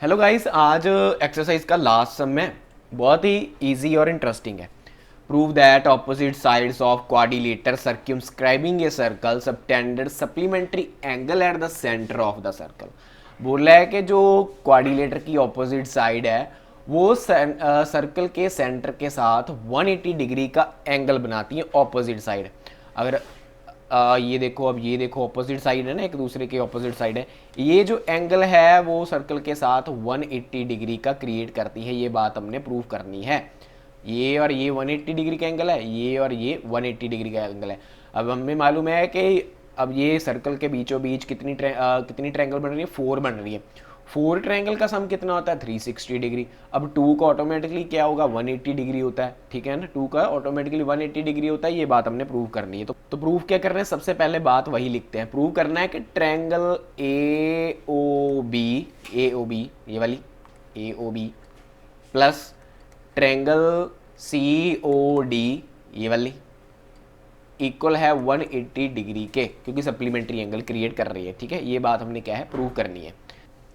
Hello guys, आज exercise का last सम है। बहुत ही इजी और इंटरेस्टिंग है। Prove that opposite sides of quadrilateral circumscribing a circle subtended supplementary angle at the centre of the circle. बोल रहा है कि जो क्वाड्रिलेटर की ऑपोजिट साइड है वो सर्कल के सेंटर के साथ 180 डिग्री का एंगल बनाती है ऑपोजिट साइड। अगर ये देखो, अब ये देखो ऑपोजिट साइड है ना, एक दूसरे के ऑपोजिट साइड है। ये जो एंगल है वो सर्कल के साथ 180 डिग्री का क्रिएट करती है। ये बात हमने प्रूव करनी है। ये और ये 180 डिग्री का एंगल है, ये और ये 180 डिग्री का एंगल है। अब हमें मालूम है कि अब ये सर्कल के बीचों बीच कितनी ट्रायंगल बन रही है, 4 बन रही है। 4 ट्रायंगल का सम कितना होता है, 360 डिग्री। अब 2 का ऑटोमेटिकली क्या होगा, 180 डिग्री होता है। ठीक है ना, 2 का ऑटोमेटिकली 180 डिग्री होता है। ये बात हमने प्रूव करनी है। तो प्रूव क्या कर रहे हैं, सबसे पहले बात वही लिखते हैं। प्रूव करना है कि ट्रायंगल ए ओ बी ये वाली A O B plus triangle C O D ये वाली इक्वल है 180 डिग्री के, क्योंकि सप्लीमेंट्री एंगल क्रिएट कर रही है। ठीक है, ये बात हमने क्या है, प्रूव करनी है।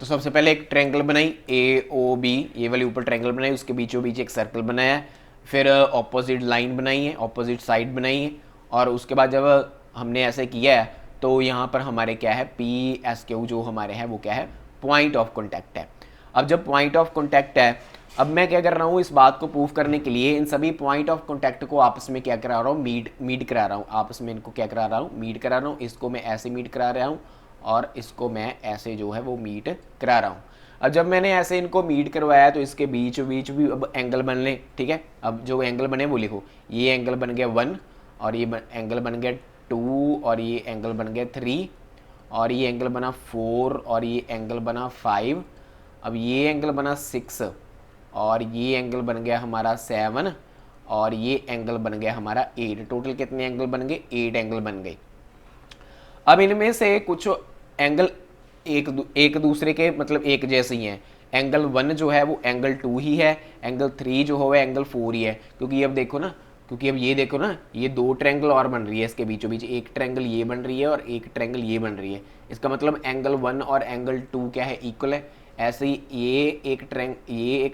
तो सबसे पहले एक ट्रायंगल बनाई ए ओ बी, ये वाली ऊपर ट्रायंगल बनाई, उसके बीचों बीच एक सर्कल बनाया है। फिर ऑपोजिट लाइन बनाई है, ऑपोजिट साइड बनाई है। और उसके बाद जब हमने ऐसे किया है तो यहाँ पर हमारे क्या है, पी एस क्यू जो हमारे है वो क्या है, पॉइंट ऑफ कॉन्टैक्ट है। अब जब पॉइंट ऑफ कॉन्टैक्ट है, अब मैं क्या कर रहा हूँ, इस बात को प्रूव करने के लिए इन सभी पॉइंट ऑफ कॉन्टैक्ट को आपस में क्या करा रहा हूँ, मीट करा रहा हूँ। आपस में इनको क्या करा रहा हूँ, मीट करा रहा हूँ। इसको मैं ऐसे मीट करा रहा हूँ और इसको मैं ऐसे जो है वो मीट करा रहा हूँ। अब जब मैंने ऐसे इनको मीट करवाया तो इसके बीच बीच भी अब एंगल बन ले। ठीक है, अब जो एंगल बने वो लिखो। ये एंगल बन गया 1 और ये एंगल बन गया 2 और ये एंगल बन गया 3 और ये एंगल बना 4 और ये एंगल बना 5। अब ये एंगल बना 6 और ये एंगल बन गया हमारा 7 और ये एंगल बन गया हमारा 8। टोटल कितने एंगल बन गए, 8 एंगल बन गए। अब इनमें से कुछ एंगल एक दूसरे के मतलब एक जैसे ही हैं। एंगल 1 जो है वो एंगल 2 ही है, एंगल 3 जो हो एंगल 4 ही है। क्योंकि अब देखो ना, क्योंकि अब ये देखो ना, ये 2 ट्रायंगल और बन रही है इसके बीचों बीच। एक ट्रायंगल ये बन रही है और एक ट्रायंगल ये बन रही है। इसका मतलब एंगल 1 और एंगल 2 क्या है, इक्वल है। ऐसे ही ये एक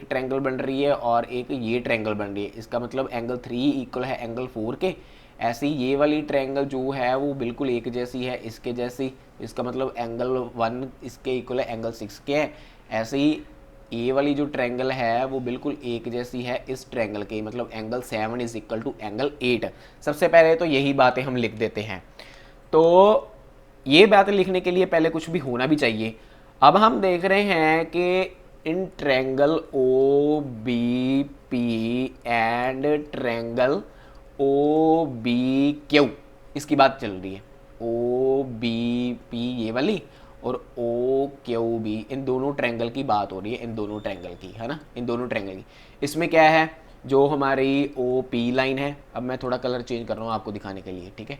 ट्रायंगल बन रही है और एक ये ट्रायंगल बन रही है। इसका मतलब एंगल 3 इक्वल है एंगल 4 के। ऐसे ही ये वाली ट्रायंगल जो है वो बिल्कुल एक जैसी है इसके जैसी। इसका मतलब एंगल 1 इसके इक्वल है एंगल 6 के है। ऐसे ही ये वाली जो ट्रायंगल है वो बिल्कुल एक जैसी है इस ट्रायंगल के, मतलब angle 7 is equal to angle 8। सबसे पहले तो यही बातें हम लिख देते हैं। तो ये बातें लिखने के लिए पहले कुछ भी होना भी चाहिए। अब हम देख रहे हैं कि इन triangle O B P and triangle O B Q इसकी बात चल रही है। ओ बी पी ये वाली और ओ क्यू बी, इन दोनों ट्रायंगल की बात हो रही है, इन दोनों ट्रायंगल की, है ना, इन दोनों ट्रायंगल की। इसमें क्या है, जो हमारी ओ पी लाइन है, अब मैं थोड़ा कलर चेंज कर रहा हूँ आपको दिखाने के लिए। ठीक है,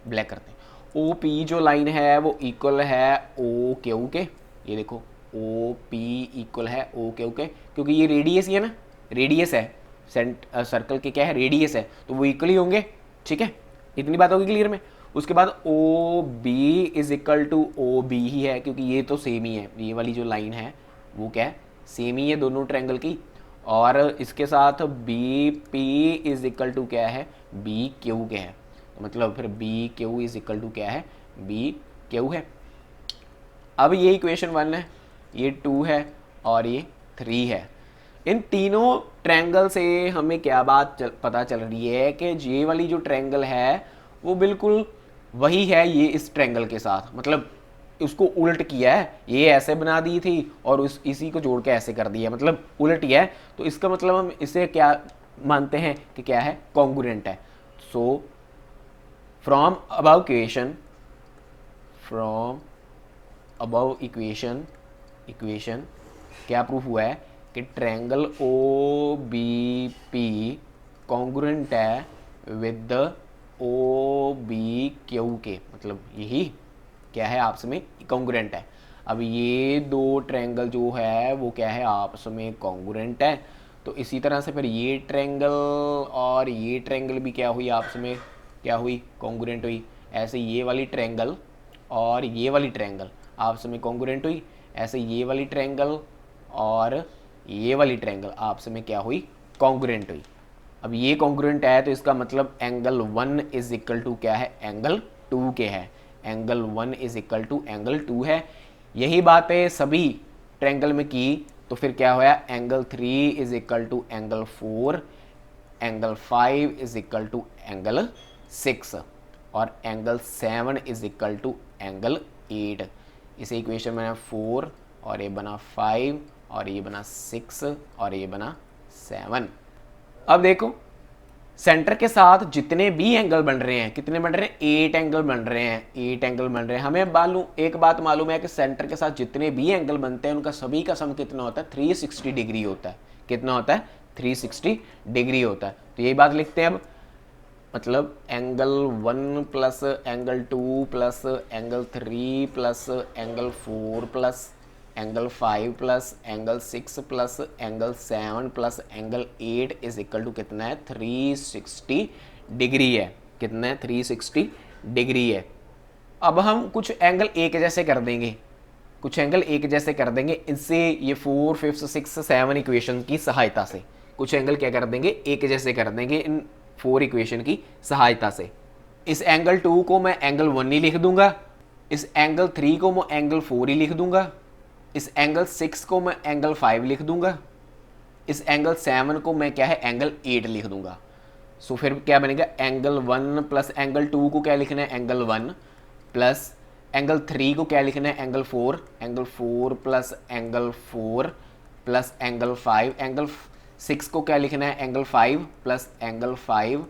ब्लैक करते हैं। ओ पी जो लाइन है वो इक्वल है ओ क्यू के। ये देखो, ओ पी इक्वल है ओ क्यू के, क्योंकि ये रेडियस ही है ना, रेडियस है सर्कल के, क्या है, रेडियस है, तो वो इक्वल ही होंगे। ठीक है, इतनी बात होगी क्लियर में। उसके बाद O B is equal to O B ही है, क्योंकि ये तो सेम ही है। ये वाली जो लाइन है वो क्या है, सेम ही है दोनों ट्रायंगल की। और इसके साथ B P is equal to क्या है, बी क्यू के है। तो मतलब फिर B Q is equal to क्या है, बी क्यू है। अब ये इक्वेशन 1 है, ये 2 है और ये 3 है। इन तीनों ट्रायंगल से हमें क्या पता चल रही है कि ये वाली जो ट्रायंगल है वो बिल्कुल वही है ये इस ट्रायंगल के साथ, मतलब उसको उल्ट किया है। ये ऐसे बना दी थी और इसी को जोड़ के ऐसे कर दिया, मतलब उल्ट ही है। तो इसका मतलब हम इसे क्या मानते हैं कि क्या है, कॉन्ग्रुएंट है। सो फ्रॉम अबव इक्वेशन क्या प्रूफ हुआ है कि triangle O B P congruent है with the O B Q के, मतलब यही क्या है, आपस में कॉन्ग्रुएंट है। अब ये दो ट्रायंगल जो है वो क्या है, आपस में कॉन्ग्रुएंट है। तो इसी तरह से फिर ये ट्रायंगल और ये ट्रायंगल भी क्या हुई, आपस में क्या हुई, कॉन्ग्रुएंट हुई। ऐसे ये वाली ट्रायंगल और ये वाली ट्रायंगल आपस में कॉन्ग्रुएंट हुई। ऐसे ये वाली ट्रायंगल और ये वाली ट्रायंगल आपस में क्या हुई, कॉन्ग्रुएंट हुई। अब ये कॉन्ग्रुएंट है तो इसका मतलब एंगल 1 इज इक्वल टू क्या है, एंगल 2 के है। Angle 1 is equal to angle 2 है। यही बातें सभी ट्रायंगल में की तो फिर क्या होया, angle 3 is equal to angle 4, angle 5 is equal to angle 6 और angle 7 is equal to angle 8। इस इक्वेशन में 4 और ये बना 5 और ये बना 6 और ये बना 7। अब देखो सेंटर के साथ जितने भी एंगल बन रहे हैं, कितने बन रहे हैं, 8 एंगल बन रहे हैं, 8 एंगल बन रहे हैं। हमें एक बात मालूम है कि सेंटर के साथ जितने भी एंगल बनते हैं उनका सभी का सम कितना होता है, 360 डिग्री होता है। कितना होता है, 360 डिग्री होता है। तो यही बात लिखते हैं अब, मतलब angle 1 plus angle 2 plus angle 3 plus angle 4 plus angle 5 plus angle 6 plus angle 7 plus angle 8 is equal to कितना है, 360 डिग्री है। कितना है, 360 डिग्री है। अब हम कुछ एंगल एक जैसे कर देंगे, कुछ एंगल एक जैसे कर देंगे इससे, ये 4, 5, 6, 7 इक्वेशन की सहायता से कुछ एंगल क्या कर देंगे, एक जैसे कर देंगे इन 4 इक्वेशन की सहायता से। इस एंगल 2 को मैं एंगल 1 ही लिख दूंगा, इस एंगल 3 को मैं एंगल 4 ही लिख दूंगा, इस एंगल 6 को मैं एंगल 5 लिख दूंगा, इस एंगल 7 को मैं क्या है, एंगल 8 लिख दूंगा। सो फिर क्या बनेगा, एंगल 1 प्लस एंगल 2 को क्या लिखना है, एंगल 1 प्लस एंगल 3 को क्या लिखना है, angle 4, angle 4 plus angle 4 plus angle 5, angle 6 को क्या लिखना है, angle 5 plus angle 5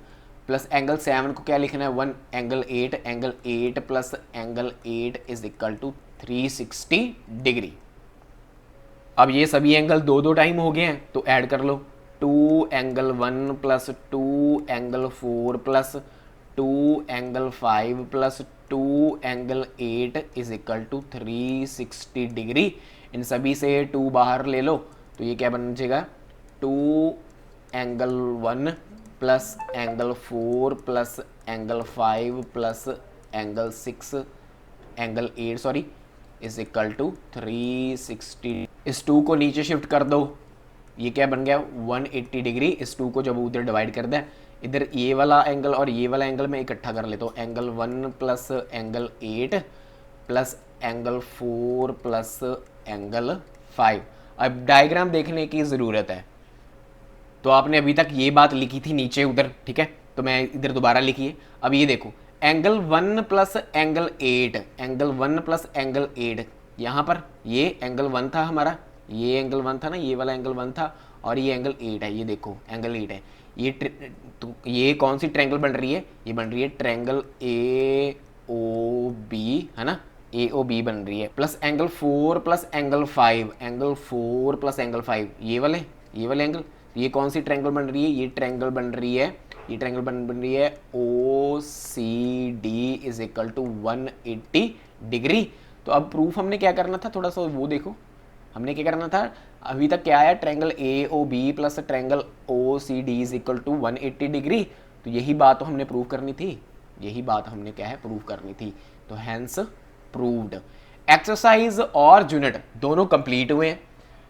plus angle 7 को क्या लिखना है, 1 angle 8, angle 8 plus angle 8 is equal to 360 degree. अब ये सभी एंगल 2 टाइम हो गए हैं तो ऐड कर लो, 2 angle 1 plus 2 angle 4 plus 2 angle 5 plus 2 angle 8 is equal to 360 degree. इन सभी से 2 बाहर ले लो तो ये क्या बन जाएगा, 2 angle 1 plus angle 4 plus angle 5 plus angle 6 angle 8 is equal to 360। इस 2 को नीचे शिफ्ट कर दो, ये क्या बन गया, 180 डिग्री। इस 2 को जब उधर डिवाइड कर दें, इधर ये वाला एंगल और ये वाला एंगल मैं इकट्ठा कर लेता हूँ, angle 1 plus angle 8 plus angle 4 plus angle 5। अब डायग्राम देखने की ज़रूरत है, तो आपने अभी तक ये बात लिखी थी नीचे उधर, ठीक है, तो मैं इधर दोबारा लिखिए। अब ये देखो angle 1 plus angle 8, angle 1 plus angle 8, यहाँ पर ये एंगल 1 था हमारा, ये एंगल 1 था ना, ये वाला एंगल 1 था और ये एंगल 8 है, ये देखो एंगल 8 है। ये तो ये कौन सी ट्रायंगल बन रही है, ये बन रही है ट्रायंगल AOB, है ना, AOB बन रही है। Plus angle 4 plus angle 5, angle 4 plus angle 5, ये वाले एंगल, ये कौन सी ट्रायंगल बन रही है, ये ट्रायंगल बन रही है, ये ट्रायंगल बन रही है OCD is equal to 180 degree. तो अब प्रूफ हमने क्या करना था, थोड़ा सा वो देखो, हमने क्या करना था, अभी तक क्या आया, triangle AOB plus triangle OCD is equal to 180 degree. तो यही बात तो हमने प्रूव करनी थी, यही बात हमने क्या है, प्रूव करनी थी। तो हैंस प्रूव्ड। एक्सरसाइज और यूनिट दोनों कंप्लीट हुए हैं।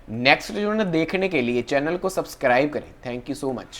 नेक्स्ट यूनिट देखने के लिए चैनल को सब्सक्राइब करें। Thank you so much.